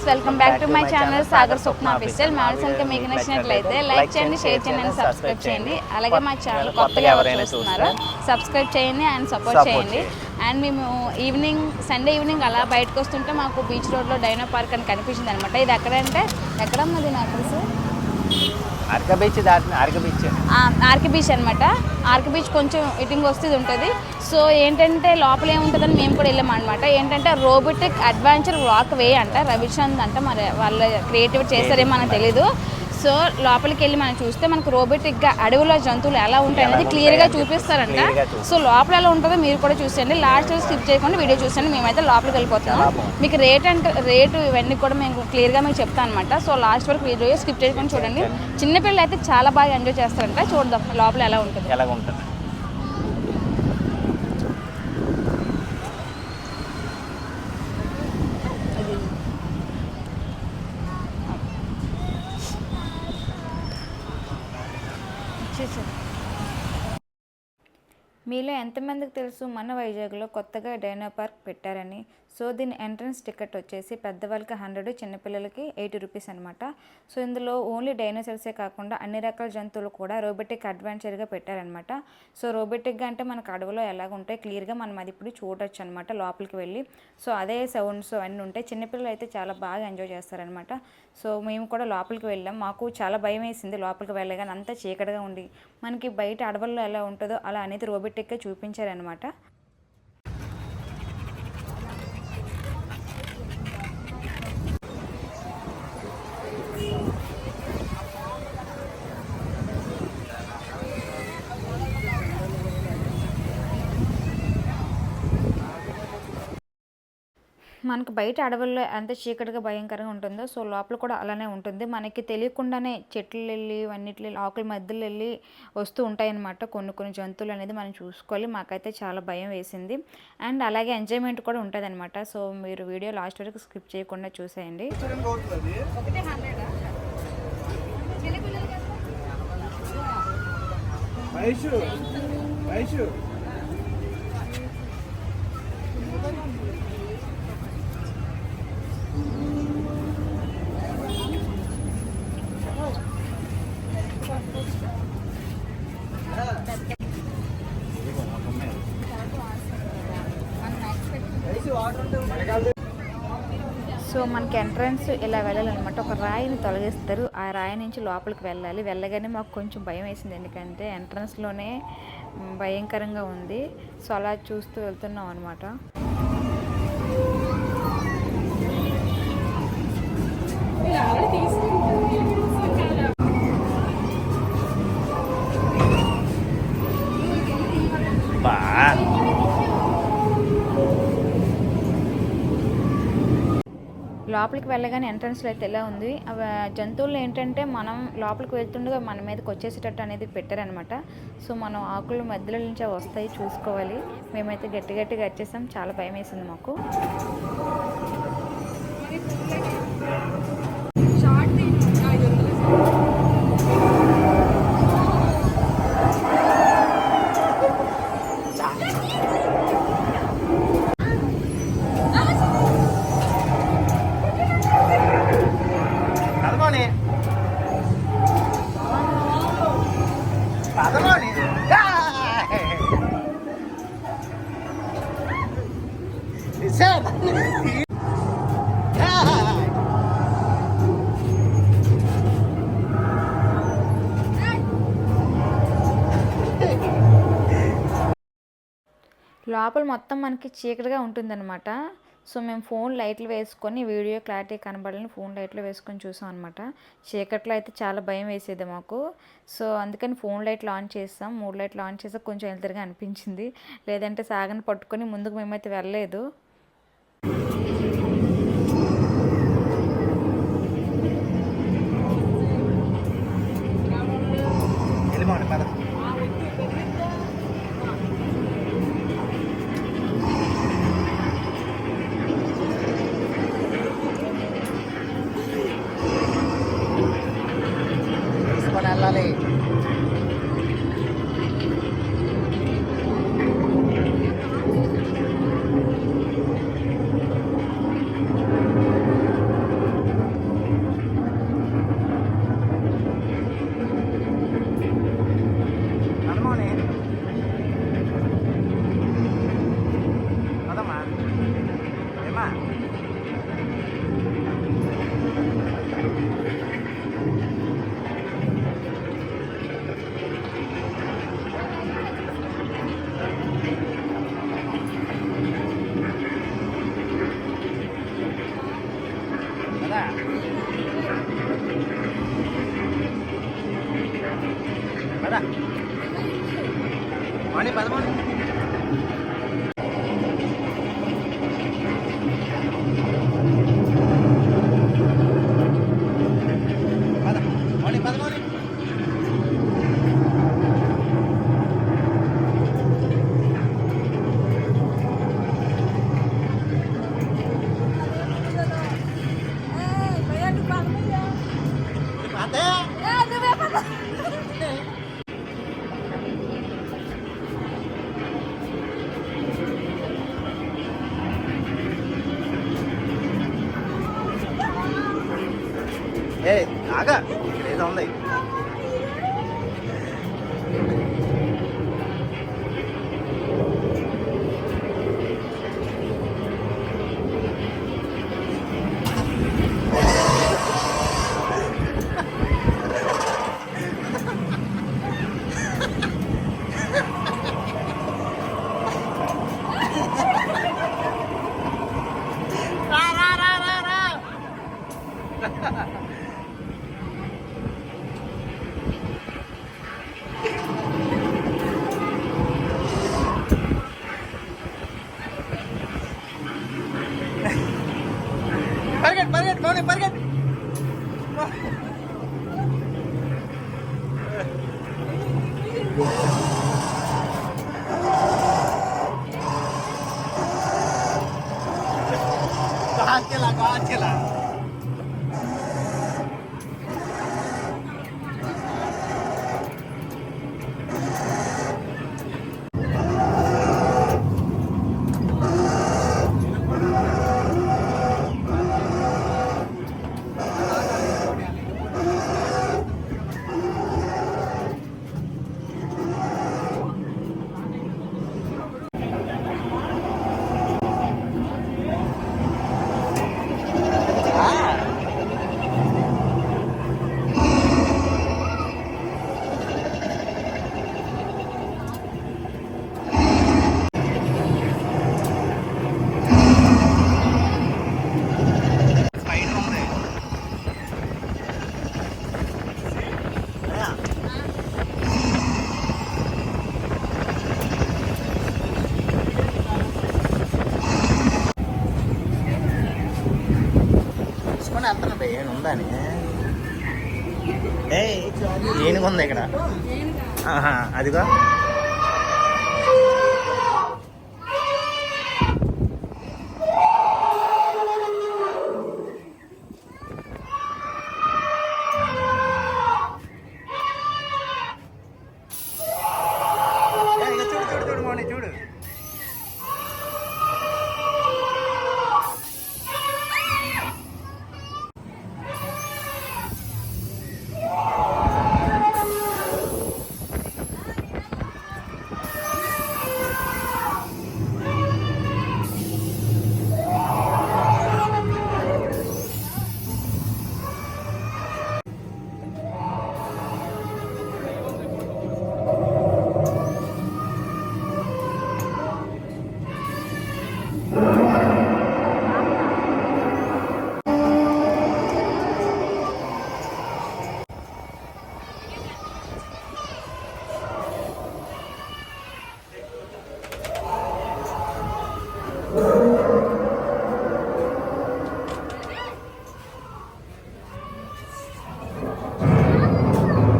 Welcome back to my channel Sagar Swapna official. మ్యాడల్స్ అంటే మీకు నచ్చినట్లయితే లైక్ చేయండి, షేర్ చేయండి అండ్ సబ్స్క్రైబ్ చేయండి. అలాగే మా ఛానల్ కొత్తగా ఎవరైనా చూస్తున్నారో సబ్స్క్రైబ్ చేయండి అండ్ సపోర్ట్ చేయండి. అండ్ మేము సండే ఈవినింగ్ అలా బయటకు వస్తుంటే మాకు బీచ్ రోడ్లో డైనో పార్క్ అని కనిపించింది అనమాట. ఇది ఎక్కడంటే ఎక్కడన్నది నాకు తెలుసు, ఆర్కే బీచ్ అనమాట. ఆర్కే బీచ్ కొంచెం ఇటింగ్ వస్తే ఉంటుంది. సో ఏంటంటే లోపల ఏముంటుందని మేము కూడా వెళ్ళాం అనమాట. ఏంటంటే రోబోటిక్ అడ్వెంచర్ వాక్ వే అంట, రవిచంద్ అంట, మరి వాళ్ళ క్రియేటివ్ చేస్తారేమో మనకు తెలీదు. సో లోపలికి వెళ్ళి మనం చూస్తే మనకు రోబోటిక్గా అడవిలో జంతువులు ఎలా ఉంటాయి అనేది క్లియర్గా చూపిస్తారంట. సో లోపల ఎలా ఉంటుందో మీరు కూడా చూసేయండి. లాస్ట్ స్కిప్ చేయకుండా వీడియో చూసండి. మేమైతే లోపలికి వెళ్ళిపోతున్నాం. మీకు రేటు ఇవన్నీ కూడా మేము క్లియర్గా మీకు చెప్తాను అనమాట. సో లాస్ట్ వరకు వీడియో స్కిప్ చేయకుండా చూడండి. చిన్నపిల్లలు అయితే చాలా బాగా ఎంజాయ్ చేస్తారంట. చూద్దాం లోపల ఎలా ఉంటుంది. మీలో ఎంతమందికి తెలుసు మన వైజాగ్లో కొత్తగా డైనో పార్క్ పెట్టారని? సో దీని ఎంట్రన్స్ టికెట్ వచ్చేసి పెద్దవాళ్ళకి 100, చిన్నపిల్లలకి 80 రూపీస్ అనమాట. సో ఇందులో ఓన్లీ డైనోసార్సే కాకుండా అన్ని రకాల జంతువులు కూడా రోబోటిక్ అడ్వెంచర్గా పెట్టారనమాట. సో రోబోటిక్గా అంటే మనకు అడవిలో ఎలాగ ఉంటాయి క్లియర్గా మనం అది ఇప్పుడు చూడొచ్చు అనమాట లోపలికి వెళ్ళి. సో అదే సౌండ్స్ అన్నీ ఉంటాయి. చిన్నపిల్లలు అయితే చాలా బాగా ఎంజాయ్ చేస్తారనమాట. సో మేము కూడా లోపలికి వెళ్ళాం. మాకు చాలా భయం వేసింది లోపలికి వెళ్ళగానే, అంతా చీకటిగా ఉండి మనకి బయట అడవుల్లో ఎలా ఉంటుందో అలా అనేది రోబోటిక్గా చూపించారనమాట. మనకు బయట అడవుల్లో ఎంత చీకటిగా భయంకరంగా ఉంటుందో సో లోపల కూడా అలానే ఉంటుంది. మనకి తెలియకుండానే చెట్లు వెళ్ళి అన్నిటి ఆకుల మధ్యలో వెళ్ళి వస్తూ ఉంటాయన్నమాట. కొన్ని జంతువులు అనేది మనం చూసుకోవాలి. మాకైతే చాలా భయం వేసింది. అండ్ అలాగే ఎంజాయ్మెంట్ కూడా ఉంటుంది అనమాట. సో మీరు వీడియో లాస్ట్ వరకు స్కిప్ చేయకుండా చూసేయండి. సో మనకి ఎంట్రన్స్ ఇలా వెళ్ళాలన్నమాట. ఒక రాయిని తొలగిస్తారు. ఆ రాయి నుంచి లోపలికి వెళ్ళాలి. వెళ్ళగానే మాకు కొంచెం భయం వేసింది, ఎందుకంటే ఎంట్రన్స్లోనే భయంకరంగా ఉంది. సో అలా చూస్తూ వెళ్తున్నాం అనమాట. లోపలికి వెళ్ళగానే ఎంట్రన్స్లో అయితే ఎలా ఉంది. జంతువులు ఏంటంటే మనం లోపలికి వెళ్తుండగా మన మీదకి వచ్చేసేటట్టు అనేది పెట్టారనమాట. సో మనం ఆకుల మధ్యలో నుంచి వస్తాయి చూసుకోవాలి. మేమైతే గట్టిగా వచ్చేసాం. చాలా భయం వేసింది మాకు. లోపల మొత్తం మనకి చీకటిగా ఉంటుందన్నమాట. సో మేము ఫోన్ లైట్లు వేసుకొని వీడియో క్లారిటీ కనబడాలని ఫోన్ లైట్లు వేసుకొని చూసాం అనమాట. చీకట్లో అయితే చాలా భయం వేసేది మాకు. సో అందుకని ఫోన్ లైట్లు ఆన్ చేస్తాం. 3 లైట్లు ఆన్ చేసాక కొంచెం ఎలుతురుగా అనిపించింది. లేదంటే సాగని పట్టుకొని ముందుకు మేమైతే వెళ్ళలేదు. మౌని పద మౌని. పద మౌని పద మౌని. ఏ ఆగా ఇక్కడ ఏదో ఉంది. పరిగెట్ పరిగెట్ మౌని పరిగెట్. కాచెలా వెళ్తున్నా ఏనుందని. ఏ ఏనుగుంది ఇక్కడ. అదిగో చూడు చూడు చూడు మౌని చూడు.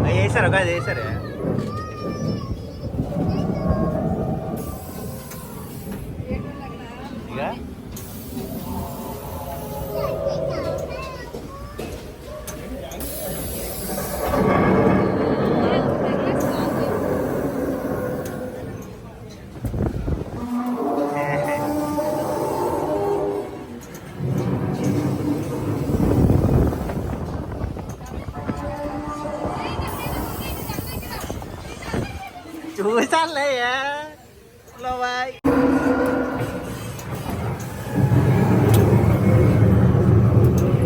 వేసారు ఒక అది వేసారే. ఇక చూసానులే బాయ్.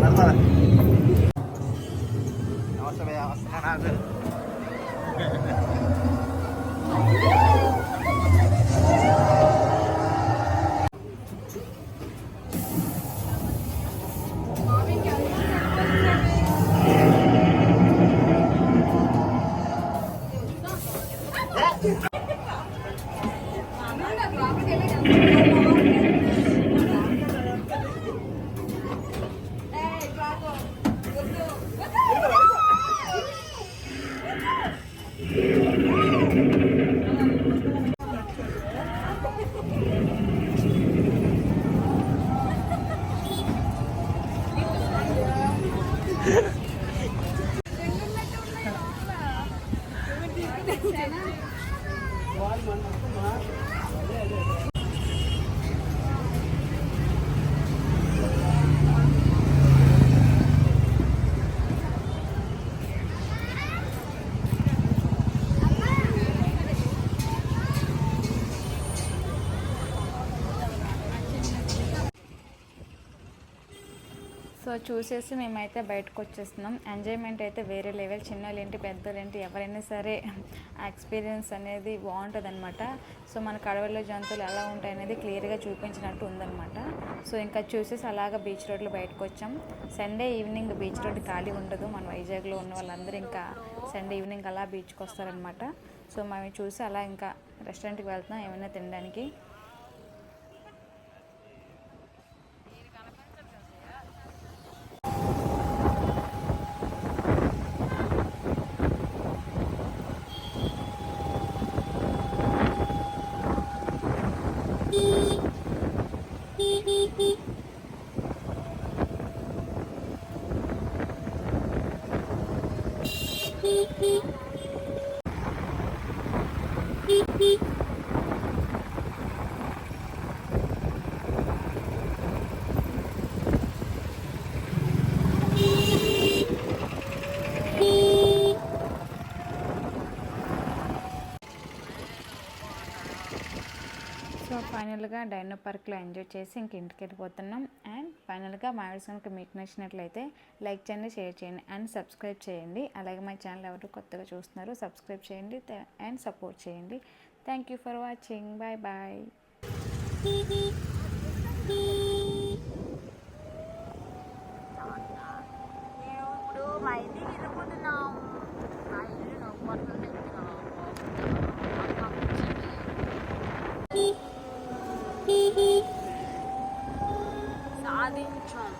నమస్తే వస్తున్నాను. సో చూసేసి మేమైతే బయటకు వచ్చేస్తున్నాం. ఎంజాయ్మెంట్ అయితే వేరే లెవెల్. చిన్నోళ్ళు ఏంటి పెద్దోళ్ళు ఏంటి ఎవరైనా సరే ఆ ఎక్స్పీరియన్స్ అనేది బాగుంటుంది అనమాట. సో మనకు అడవుల్లో జంతువులు ఎలా ఉంటాయి అనేది క్లియర్గా చూపించినట్టు ఉందన్నమాట. సో ఇంకా చూసేసి అలాగా బీచ్ రోడ్లో బయటకు వచ్చాం. సండే ఈవినింగ్ బీచ్ రోడ్ ఖాళీ ఉండదు. మన వైజాగ్లో ఉన్న వాళ్ళందరూ ఇంకా సండే ఈవినింగ్ అలా బీచ్కి వస్తారనమాట. సో మేము చూసి అలా ఇంకా రెస్టారెంట్కి వెళ్తున్నాం ఏమైనా తినడానికి. సో ఫైనల్గా డైనో పార్క్లో ఎంజాయ్ చేసి ఇంక ఇంటికి వెళ్ళిపోతున్నాం. అండ్ ఫైనల్గా మా వీడియోస్ కనుక మీకు నచ్చినట్లయితే లైక్ చేయండి, షేర్ చేయండి అండ్ సబ్స్క్రైబ్ చేయండి. అలాగే మా ఛానల్ ఎవరు కొత్తగా చూస్తున్నారు సబ్స్క్రైబ్ చేయండి అండ్ సపోర్ట్ చేయండి. Thank you for watching. Bye bye. ఇప్పుడు మా ఇంటికి వెళ్ళిపోతున్నాం. మా ఇల్లు నవ్వుతుంది. సాధించాం.